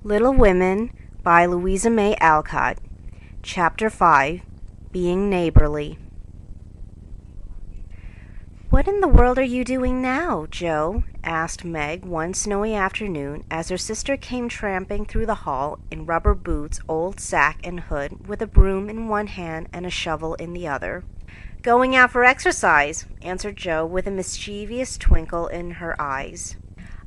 Little Women by Louise May Alcott. Chapter 5. Being Neighborly. "What in the world are you doing now, Joe?" asked Meg one snowy afternoon as her sister came tramping through the hall in rubber boots, old sack and hood, with a broom in one hand and a shovel in the other. "Going out for exercise," answered Joe with a mischievous twinkle in her eyes.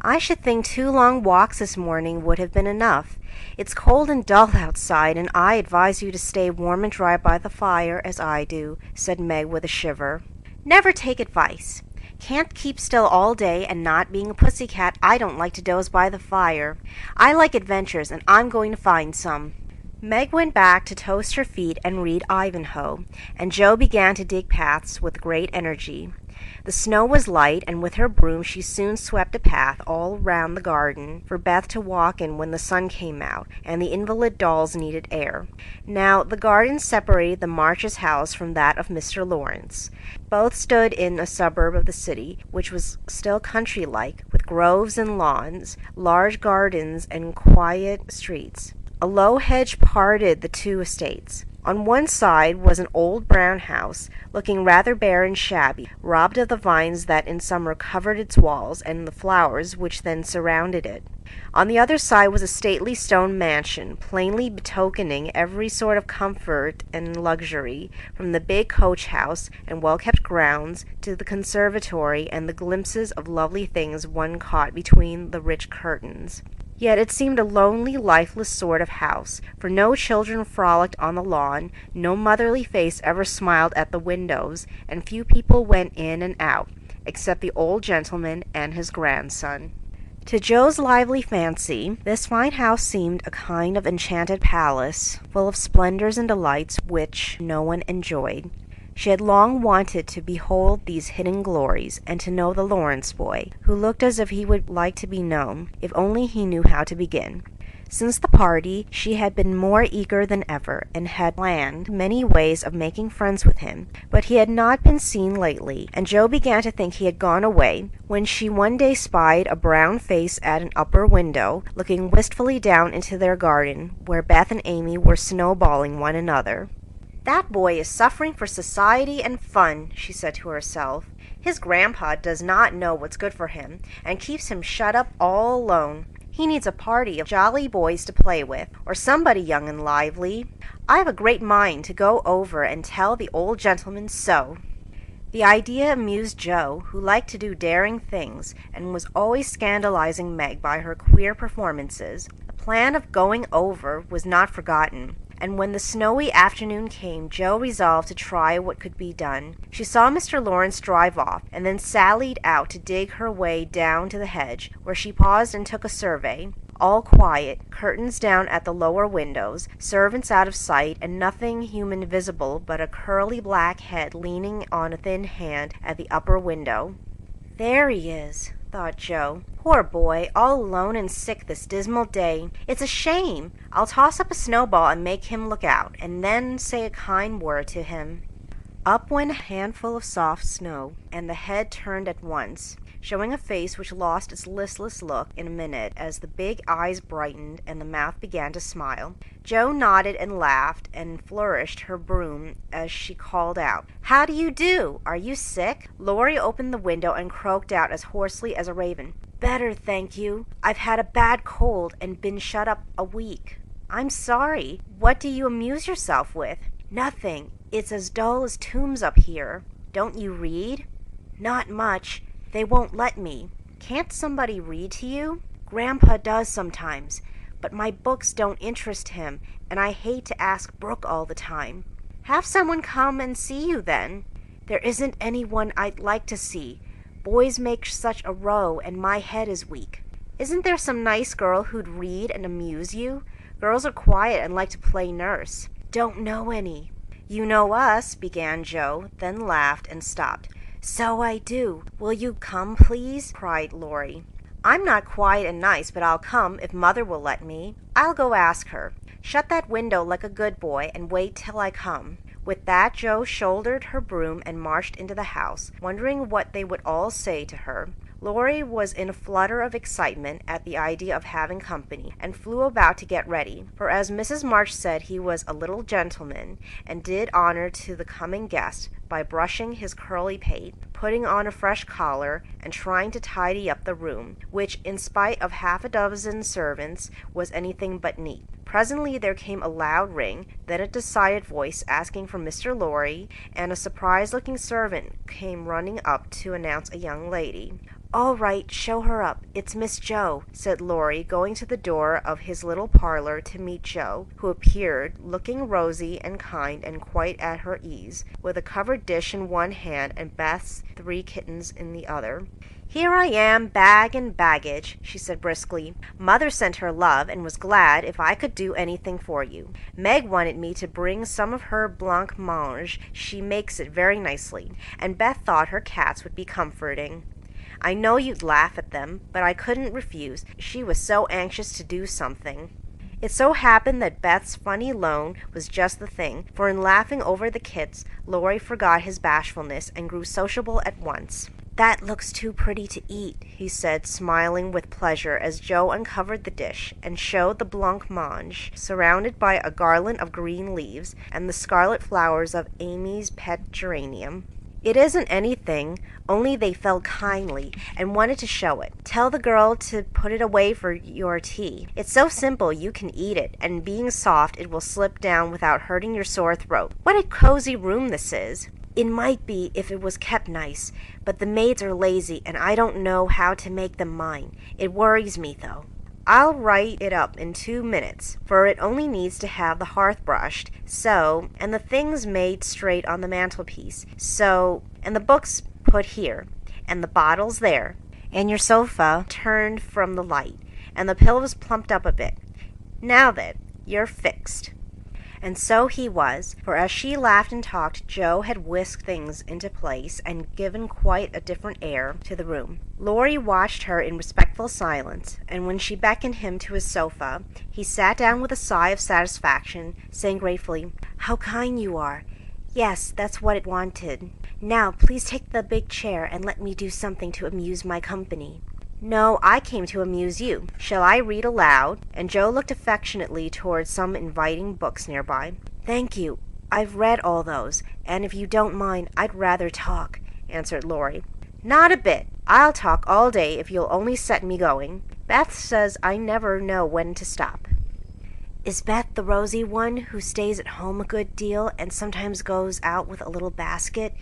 "I should think 2 long walks this morning would have been enough. It's cold and dull outside, and I advise you to stay warm and dry by the fire, as I do," said Meg with a shiver. "Never take advice. Can't keep still all day, and not being a pussycat, I don't like to doze by the fire. I like adventures, and I'm going to find some." Meg went back to toast her feet and read Ivanhoe, and Joe began to dig paths with great energy. The snow was light, and with her broom she soon swept a path all round the garden for Beth to walk in when the sun came out, and the invalid dolls needed air. Now the garden separated the Marches' house from that of Mr. Lawrence. Both stood in a suburb of the city, which was still country-like, with groves and lawns, large gardens, and quiet streets. A low hedge parted the 2 estates. On one side was an old brown house, looking rather bare and shabby, robbed of the vines that in summer covered its walls and the flowers which then surrounded it. On the other side was a stately stone mansion, plainly betokening every sort of comfort and luxury, from the big coach-house and well-kept grounds to the conservatory and the glimpses of lovely things one caught between the rich curtains. Yet it seemed a lonely, lifeless sort of house, for no children frolicked on the lawn, no motherly face ever smiled at the windows, and few people went in and out, except the old gentleman and his grandson. To Joe's lively fancy, this fine house seemed a kind of enchanted palace, full of splendors and delights which no one enjoyed. She had long wanted to behold these hidden glories, and to know the Lawrence boy, who looked as if he would like to be known, if only he knew how to begin. Since the party, she had been more eager than ever, and had planned many ways of making friends with him, but he had not been seen lately, and Joe began to think he had gone away, when she one day spied a brown face at an upper window, looking wistfully down into their garden, where Beth and Amy were snowballing one another. "That boy is suffering for society and fun," she said to herself. "His grandpa does not know what's good for him, and keeps him shut up all alone. He needs a party of jolly boys to play with, or somebody young and lively. I've a great mind to go over and tell the old gentleman so." The idea amused Joe, who liked to do daring things, and was always scandalizing Meg by her queer performances. The plan of going over was not forgotten, and when the snowy afternoon came, Joe resolved to try what could be done. She saw Mr. Lawrence drive off, and then sallied out to dig her way down to the hedge, where she paused and took a survey. All quiet, curtains down at the lower windows, servants out of sight, and nothing human visible but a curly black head leaning on a thin hand at the upper window. "There he is," thought Joe. "Poor boy, all alone and sick this dismal day. It's a shame. I'll toss up a snowball and make him look out, and then say a kind word to him." Up went a handful of soft snow, and the head turned at once, showing a face which lost its listless look in a minute as the big eyes brightened and the mouth began to smile. Joe nodded and laughed and flourished her broom as she called out, "How do you do? Are you sick?" Laurie opened the window and croaked out as hoarsely as a raven, "Better, thank you. I've had a bad cold and been shut up a week." "I'm sorry. What do you amuse yourself with?" "Nothing. It's as dull as tombs up here." "Don't you read?" "Not much. They won't let me." "Can't somebody read to you?" "Grandpa does sometimes, but my books don't interest him, and I hate to ask Brooke all the time." "Have someone come and see you, then." "There isn't anyone I'd like to see. Boys make such a row, and my head is weak." "Isn't there some nice girl who'd read and amuse you? Girls are quiet and like to play nurse." "Don't know any." "You know us," began Joe, then laughed and stopped. "So I do. Will you come, please?" cried Laurie. "I'm not quiet and nice, but I'll come if Mother will let me. I'll go ask her. Shut that window like a good boy and wait till I come." With that, Joe shouldered her broom and marched into the house, wondering what they would all say to her. Laurie was in a flutter of excitement at the idea of having company, and flew about to get ready, for as Mrs. March said, he was a little gentleman, and did honor to the coming guest by brushing his curly pate, putting on a fresh collar, and trying to tidy up the room, which, in spite of half a dozen servants, was anything but neat. Presently there came a loud ring, then a decided voice asking for Mr. Laurie, and a surprised-looking servant came running up to announce a young lady. "All right, show her up. It's Miss Joe," said Laurie, going to the door of his little parlor to meet Joe, who appeared, looking rosy and kind and quite at her ease, with a covered dish in one hand and Beth's 3 kittens in the other. "Here I am, bag and baggage," she said briskly. "Mother sent her love and was glad if I could do anything for you. Meg wanted me to bring some of her blancmange. She makes it very nicely, and Beth thought her cats would be comforting. I know you'd laugh at them, but I couldn't refuse. She was so anxious to do something." It so happened that Beth's funny loan was just the thing, for in laughing over the kits, Laurie forgot his bashfulness and grew sociable at once. "That looks too pretty to eat," he said, smiling with pleasure as Joe uncovered the dish and showed the blancmange, surrounded by a garland of green leaves and the scarlet flowers of Amy's pet geranium. "It isn't anything, only they felt kindly and wanted to show it. Tell the girl to put it away for your tea. It's so simple you can eat it, and being soft it will slip down without hurting your sore throat. What a cozy room this is!" "It might be if it was kept nice, but the maids are lazy and I don't know how to make them mine. It worries me, though." "I'll right it up in 2 minutes, for it only needs to have the hearth brushed, so, and the things made straight on the mantelpiece, so, and the books put here, and the bottles there, and your sofa turned from the light, and the pillows plumped up a bit. Now then, you're fixed." And so he was, for as she laughed and talked, Joe had whisked things into place and given quite a different air to the room. Laurie watched her in respectful silence, and when she beckoned him to his sofa, he sat down with a sigh of satisfaction, saying gratefully, "How kind you are. Yes, that's what it wanted. Now, please take the big chair and let me do something to amuse my company." "No, I came to amuse you. Shall I read aloud?" And Joe looked affectionately towards some inviting books nearby. "Thank you. I've read all those, and if you don't mind, I'd rather talk," answered Laurie. "Not a bit. I'll talk all day if you'll only set me going. Beth says I never know when to stop." "Is Beth the rosy one who stays at home a good deal and sometimes goes out with a little basket?"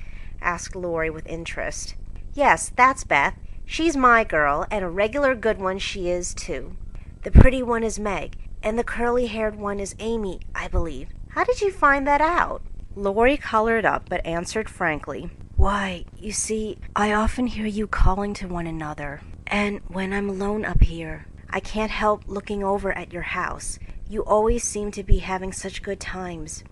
asked Laurie with interest. "Yes, that's Beth. She's my girl, and a regular good one she is, too. The pretty one is Meg, and the curly-haired one is Amy, I believe. How did you find that out?" Laurie colored up, but answered frankly, "Why, you see, I often hear you calling to one another, and when I'm alone up here, I can't help looking over at your house. You always seem to be having such good times.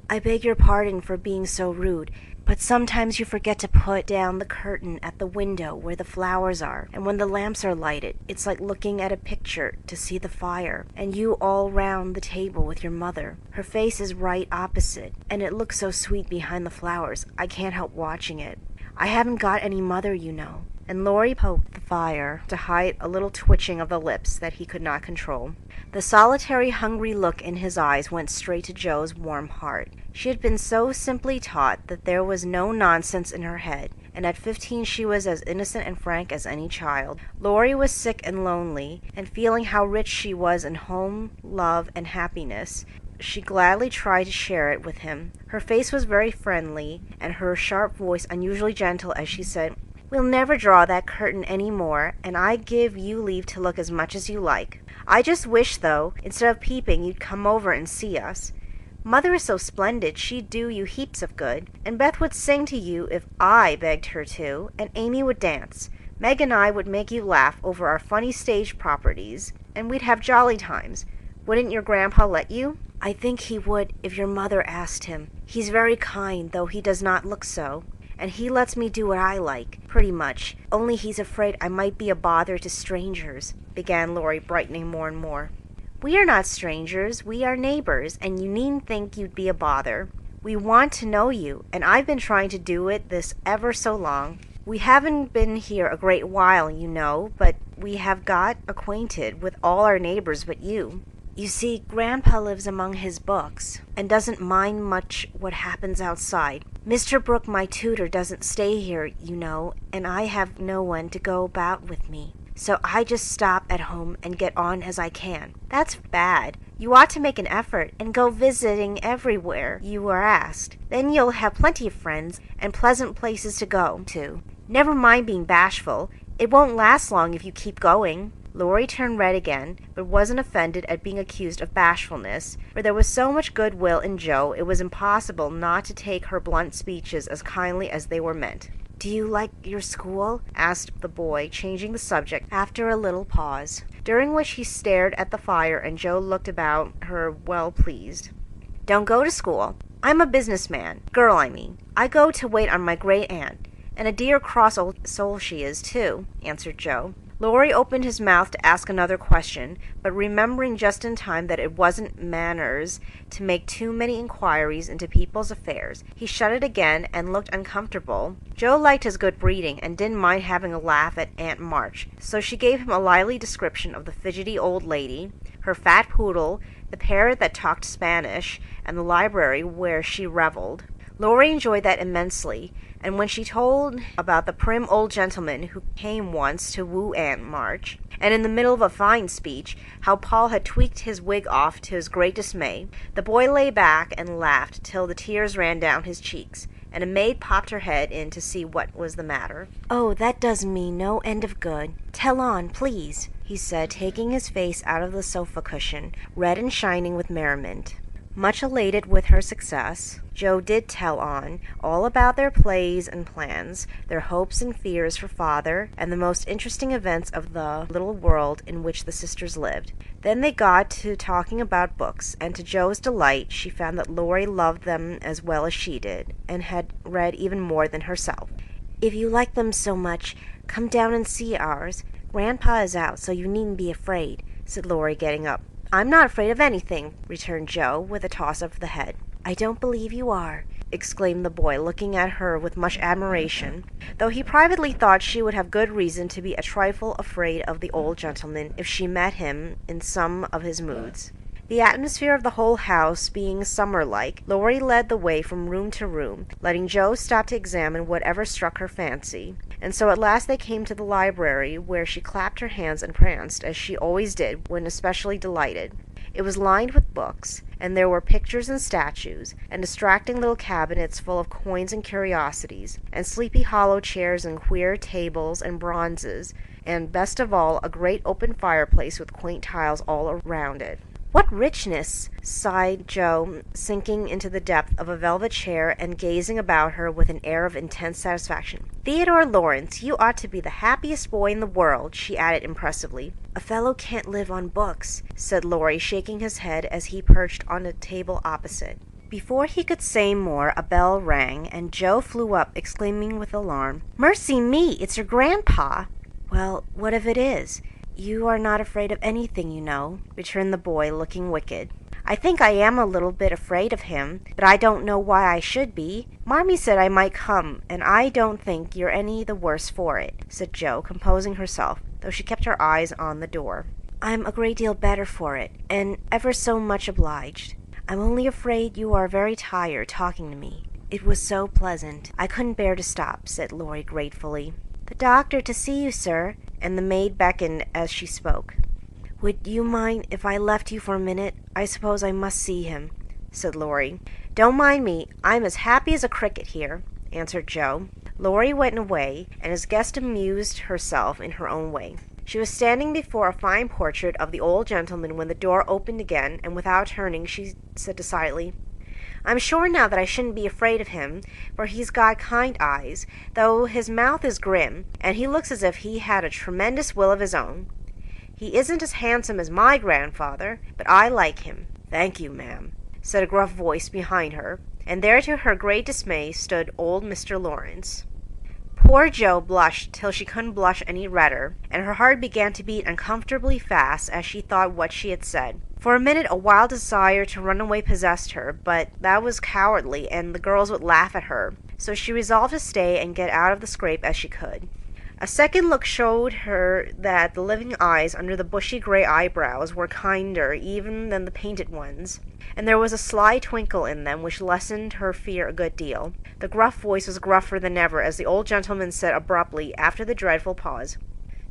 I beg your pardon for being so rude, but sometimes you forget to put down the curtain at the window where the flowers are, and when the lamps are lighted, it's like looking at a picture to see the fire, and you all round the table with your mother. Her face is right opposite, and it looks so sweet behind the flowers, I can't help watching it. I haven't got any mother, you know." And Laurie poked the fire to hide a little twitching of the lips that he could not control. The solitary, hungry look in his eyes went straight to Joe's warm heart. She had been so simply taught that there was no nonsense in her head, and at 15 she was as innocent and frank as any child. Laurie was sick and lonely, and feeling how rich she was in home, love, and happiness, she gladly tried to share it with him. Her face was very friendly, and her sharp voice unusually gentle as she said, "We'll never draw that curtain any more, and I give you leave to look as much as you like. I just wish, though, instead of peeping, you'd come over and see us. Mother is so splendid, she'd do you heaps of good, and Beth would sing to you if I begged her to, and Amy would dance. Meg and I would make you laugh over our funny stage properties, and we'd have jolly times. Wouldn't your grandpa let you?" "I think he would if your mother asked him. He's very kind, though he does not look so. And he lets me do what I like, pretty much, only he's afraid I might be a bother to strangers," began Laurie, brightening more and more. "We are not strangers, we are neighbors, and you needn't think you'd be a bother. We want to know you, and I've been trying to do it this ever so long. We haven't been here a great while, you know, but we have got acquainted with all our neighbors but you. You see, Grandpa lives among his books, and doesn't mind much what happens outside. Mr. Brooke, my tutor, doesn't stay here, you know, and I have no one to go about with me. So I just stop at home and get on as I can. That's bad. You ought to make an effort and go visiting everywhere you are asked. Then you'll have plenty of friends and pleasant places to go to. Never mind being bashful. It won't last long if you keep going. Laurie turned red again, but wasn't offended at being accused of bashfulness, for there was so much goodwill in Joe it was impossible not to take her blunt speeches as kindly as they were meant. "Do you like your school?" asked the boy, changing the subject after a little pause, during which he stared at the fire and Joe looked about her well pleased. "Don't go to school. I'm a businessman. Girl, I mean. I go to wait on my great-aunt, and a dear cross old soul she is, too," answered Joe. Laurie opened his mouth to ask another question, but remembering just in time that it wasn't manners to make too many inquiries into people's affairs, he shut it again and looked uncomfortable. Joe liked his good breeding and didn't mind having a laugh at Aunt March, so she gave him a lively description of the fidgety old lady, her fat poodle, the parrot that talked Spanish, and the library where she revelled. Laurie enjoyed that immensely, and when she told about the prim old gentleman who came once to woo Aunt March, and in the middle of a fine speech, how Paul had tweaked his wig off to his great dismay, the boy lay back and laughed till the tears ran down his cheeks, and a maid popped her head in to see what was the matter. "Oh, that does me no end of good. Tell on, please," he said, taking his face out of the sofa cushion, red and shining with merriment. Much elated with her success, Joe did tell on, all about their plays and plans, their hopes and fears for father, and the most interesting events of the little world in which the sisters lived. Then they got to talking about books, and to Joe's delight she found that Laurie loved them as well as she did, and had read even more than herself. "If you like them so much, come down and see ours. Grandpa is out, so you needn't be afraid," said Laurie, getting up. "I'm not afraid of anything," returned Joe, with a toss of the head. "I don't believe you are," exclaimed the boy, looking at her with much admiration, though he privately thought she would have good reason to be a trifle afraid of the old gentleman if she met him in some of his moods. The atmosphere of the whole house being summer-like, Laurie led the way from room to room, letting Joe stop to examine whatever struck her fancy, and so at last they came to the library, where she clapped her hands and pranced, as she always did when especially delighted. It was lined with books, and there were pictures and statues, and distracting little cabinets full of coins and curiosities, and sleepy hollow chairs and queer tables and bronzes, and, best of all, a great open fireplace with quaint tiles all around it. "What richness!" sighed Joe, sinking into the depth of a velvet chair and gazing about her with an air of intense satisfaction. "Theodore Lawrence, you ought to be the happiest boy in the world," she added impressively. "A fellow can't live on books," said Laurie, shaking his head as he perched on a table opposite. Before he could say more, a bell rang, and Joe flew up, exclaiming with alarm, "Mercy me, it's your grandpa!" "Well, what if it is? You are not afraid of anything, you know," returned the boy, looking wicked. "I think I am a little bit afraid of him, but I don't know why I should be. Marmee said I might come, and I don't think you're any the worse for it," said Joe, composing herself, though she kept her eyes on the door. "I'm a great deal better for it, and ever so much obliged. I'm only afraid you are very tired talking to me. It was so pleasant. I couldn't bear to stop," said Laurie gratefully. "The doctor to see you, sir," and the maid beckoned as she spoke. "Would you mind if I left you for a minute? I suppose I must see him," said Laurie. "Don't mind me. I'm as happy as a cricket here," answered Joe. Laurie went away, and his guest amused herself in her own way. She was standing before a fine portrait of the old gentleman when the door opened again, and without turning she said decidedly, "I'm sure now that I shouldn't be afraid of him, for he's got kind eyes, though his mouth is grim, and he looks as if he had a tremendous will of his own. He isn't as handsome as my grandfather, but I like him." "Thank you, ma'am," said a gruff voice behind her, and there to her great dismay stood old Mr. Lawrence. Poor Joe blushed till she couldn't blush any redder, and her heart began to beat uncomfortably fast as she thought what she had said. For a minute a wild desire to run away possessed her, but that was cowardly, and the girls would laugh at her, so she resolved to stay and get out of the scrape as she could. A second look showed her that the living eyes under the bushy gray eyebrows were kinder even than the painted ones, and there was a sly twinkle in them which lessened her fear a good deal. The gruff voice was gruffer than ever as the old gentleman said abruptly, after the dreadful pause,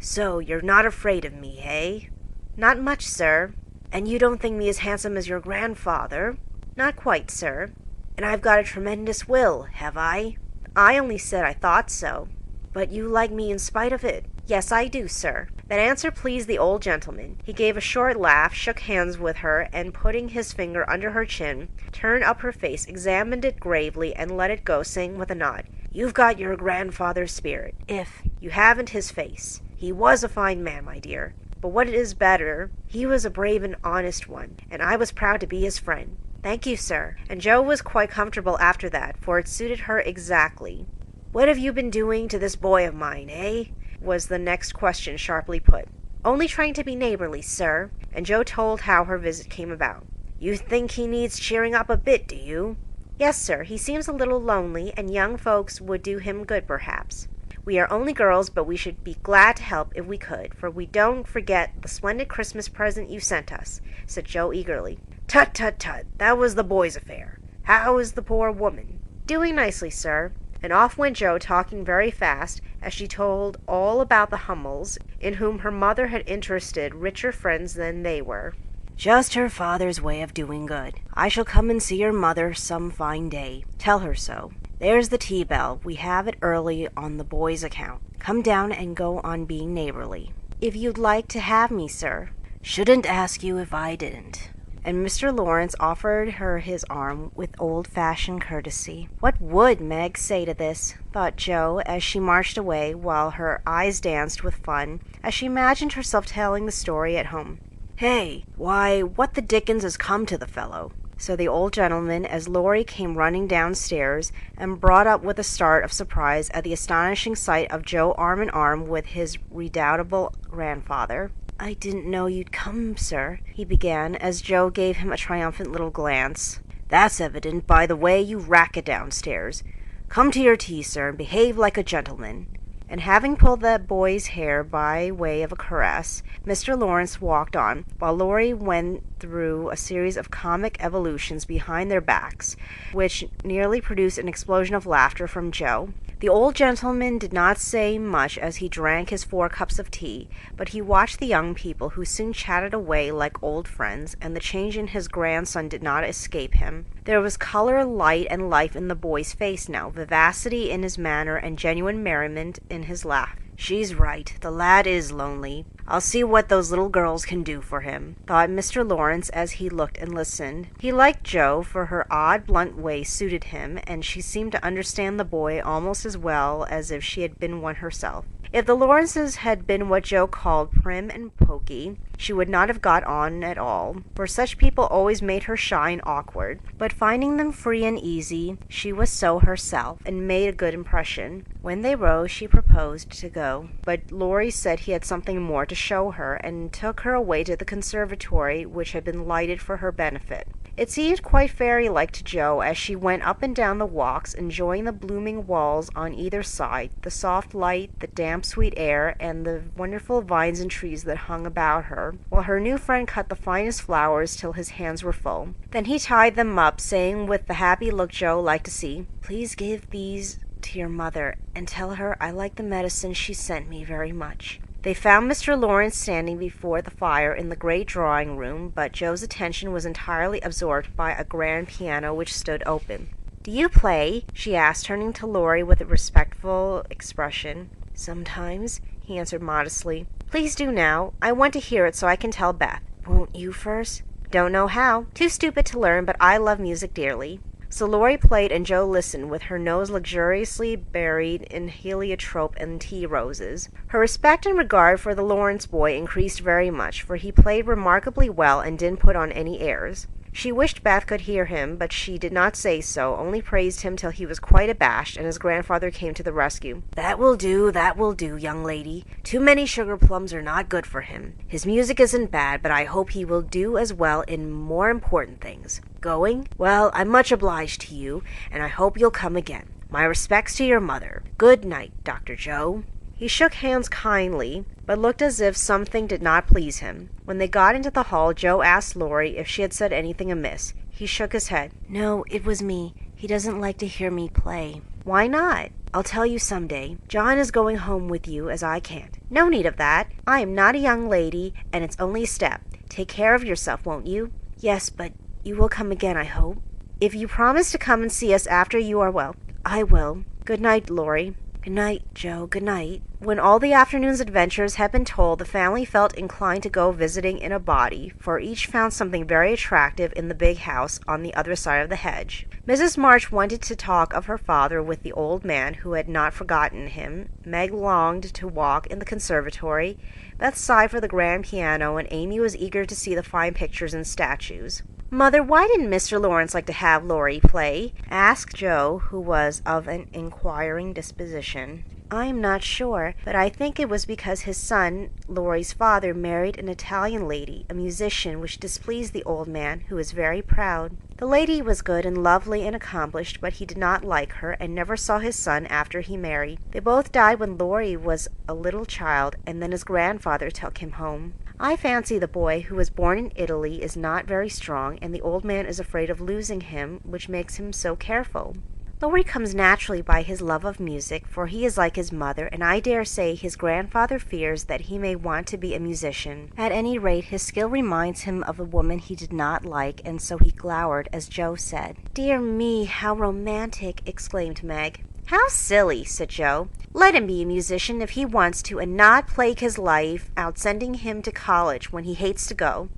"So you're not afraid of me, eh?" "Not much, sir." "And you don't think me as handsome as your grandfather?" "Not quite, sir." "And I've got a tremendous will, have I?" "I only said I thought so." "But you like me in spite of it?" "Yes, I do, sir." That answer pleased the old gentleman. He gave a short laugh, shook hands with her, and putting his finger under her chin, turned up her face, examined it gravely, and let it go, saying with a nod, "You've got your grandfather's spirit, if you haven't his face. He was a fine man, my dear. But what is better, he was a brave and honest one, and I was proud to be his friend." "Thank you, sir." And Jo was quite comfortable after that, for it suited her exactly. "What have you been doing to this boy of mine, eh?" was the next question sharply put. "Only trying to be neighborly, sir." And Jo told how her visit came about. "You think he needs cheering up a bit, do you?" "Yes, sir. He seems a little lonely, and young folks would do him good, perhaps. We are only girls, but we should be glad to help if we could, for we don't forget the splendid Christmas present you sent us," said Jo eagerly. "Tut, tut, tut! That was the boy's affair. How is the poor woman?" "Doing nicely, sir." And off went Jo, talking very fast, as she told all about the Hummels, in whom her mother had interested richer friends than they were. "Just her father's way of doing good. I shall come and see your mother some fine day. Tell her so. There's the tea bell. We have it early on the boy's account. Come down and go on being neighborly." "If you'd like to have me, sir." "Shouldn't ask you if I didn't." And Mr. Lawrence offered her his arm with old-fashioned courtesy. What would Meg say to this, thought Jo, as she marched away, while her eyes danced with fun, as she imagined herself telling the story at home. "Hey, why, what the dickens has come to the fellow?" said the old gentleman, as Laurie came running downstairs, and brought up with a start of surprise at the astonishing sight of Jo arm in arm with his redoubtable grandfather. "I didn't know you'd come, sir," he began, as Jo gave him a triumphant little glance. "That's evident by the way you racket downstairs. Come to your tea, sir, and behave like a gentleman." And having pulled that boy's hair by way of a caress, Mr. Lawrence walked on, while Laurie went through a series of comic evolutions behind their backs, which nearly produced an explosion of laughter from Jo. The old gentleman did not say much as he drank his 4 cups of tea, but he watched the young people, who soon chatted away like old friends, and the change in his grandson did not escape him. There was color, light, and life in the boy's face now, vivacity in his manner, and genuine merriment in his laugh. "She's right. The lad is lonely. I'll see what those little girls can do for him," thought Mr. Lawrence as he looked and listened. He liked Jo, for her odd, blunt way suited him, and she seemed to understand the boy almost as well as if she had been one herself. If the Lawrences had been what Jo called prim and poky, she would not have got on at all, for such people always made her shy and awkward. But finding them free and easy, she was so herself, and made a good impression. When they rose, she proposed to go, but Laurie said he had something more to show her, and took her away to the conservatory, which had been lighted for her benefit. It seemed quite fairy-like to Jo as she went up and down the walks, enjoying the blooming walls on either side, the soft light, the damp sweet air, and the wonderful vines and trees that hung about her, while her new friend cut the finest flowers till his hands were full. Then he tied them up, saying with the happy look Jo liked to see, "Please give these to your mother, and tell her I like the medicine she sent me very much." They found Mr. Lawrence standing before the fire in the great drawing-room, but Jo's attention was entirely absorbed by a grand piano which stood open. "Do you play?" she asked, turning to Laurie with a respectful expression. "Sometimes," he answered modestly. "Please do now. I want to hear it so I can tell Beth." "Won't you first?" "Don't know how. Too stupid to learn, but I love music dearly." So Laurie played, and Jo listened, with her nose luxuriously buried in heliotrope and tea roses. Her respect and regard for the Lawrence boy increased very much, for he played remarkably well and didn't put on any airs. She wished Beth could hear him, but she did not say so, only praised him till he was quite abashed, and his grandfather came to the rescue. That will do, young lady. Too many sugar plums are not good for him. His music isn't bad, but I hope he will do as well in more important things. Going? Well, I'm much obliged to you, and I hope you'll come again. My respects to your mother. Good night, Dr. Joe." He shook hands kindly, but looked as if something did not please him. When they got into the hall, Joe asked Laurie if she had said anything amiss. He shook his head. "No, it was me. He doesn't like to hear me play." "Why not?" "I'll tell you some day. John is going home with you, as I can't." "No need of that. I am not a young lady, and it's only a step. Take care of yourself, won't you?" "Yes, but you will come again, I hope." "If you promise to come and see us after you are well." "I will. Good night, Laurie." "Good night, Joe. Good night." When all the afternoon's adventures had been told, the family felt inclined to go visiting in a body, for each found something very attractive in the big house on the other side of the hedge. Mrs. March wanted to talk of her father with the old man who had not forgotten him. Meg longed to walk in the conservatory. Beth sighed for the grand piano, and Amy was eager to see the fine pictures and statues. "Mother, why didn't Mr. Lawrence like to have Laurie play?" asked Joe, who was of an inquiring disposition. "I am not sure, but I think it was because his son, Laurie's father, married an Italian lady, a musician, which displeased the old man, who was very proud. The lady was good and lovely and accomplished, but he did not like her, and never saw his son after he married. They both died when Laurie was a little child, and then his grandfather took him home. I fancy the boy, who was born in Italy, is not very strong, and the old man is afraid of losing him, which makes him so careful. Laurie comes naturally by his love of music, for he is like his mother, and I dare say his grandfather fears that he may want to be a musician. At any rate, his skill reminds him of a woman he did not like, and so he glowered, as Joe said." "Dear me, how romantic!" exclaimed Meg. "How silly!" said Joe. "Let him be a musician if he wants to, and not plague his life out sending him to college when he hates to go."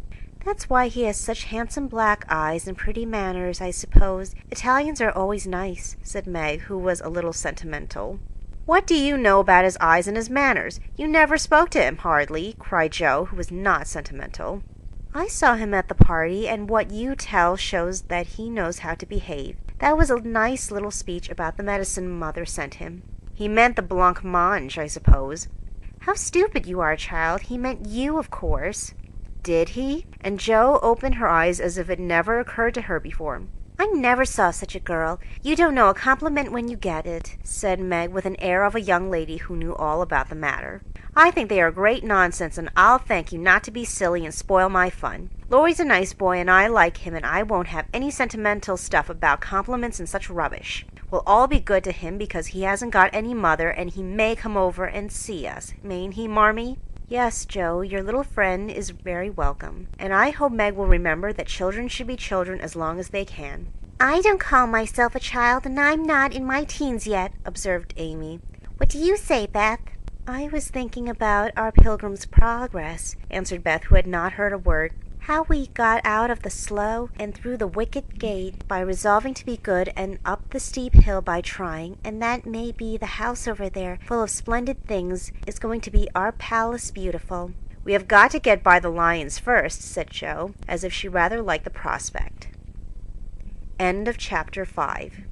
"That's why he has such handsome black eyes and pretty manners, I suppose. Italians are always nice," said Meg, who was a little sentimental. "What do you know about his eyes and his manners? You never spoke to him, hardly," cried Joe, who was not sentimental. "I saw him at the party, and what you tell shows that he knows how to behave. That was a nice little speech about the medicine Mother sent him." "He meant the blancmange, I suppose." "How stupid you are, child. He meant you, of course." "Did he?" And Joe opened her eyes as if it never occurred to her before. "I never saw such a girl. You don't know a compliment when you get it," said Meg, with an air of a young lady who knew all about the matter. "I think they are great nonsense, and I'll thank you not to be silly and spoil my fun. Laurie's a nice boy, and I like him, and I won't have any sentimental stuff about compliments and such rubbish. We'll all be good to him because he hasn't got any mother, and he may come over and see us, mayn't he, Marmee?" "Yes, Joe, your little friend is very welcome, and I hope Meg will remember that children should be children as long as they can." "I don't call myself a child, and I'm not in my teens yet," observed Amy. "What do you say, Beth?" "I was thinking about our Pilgrim's Progress," answered Beth, who had not heard a word. "How we got out of the slough and through the wicket gate by resolving to be good, and up the steep hill by trying, and that may be the house over there, full of splendid things, is going to be our palace beautiful." "We have got to get by the lions first," said Joe, as if she rather liked the prospect. End of chapter 5.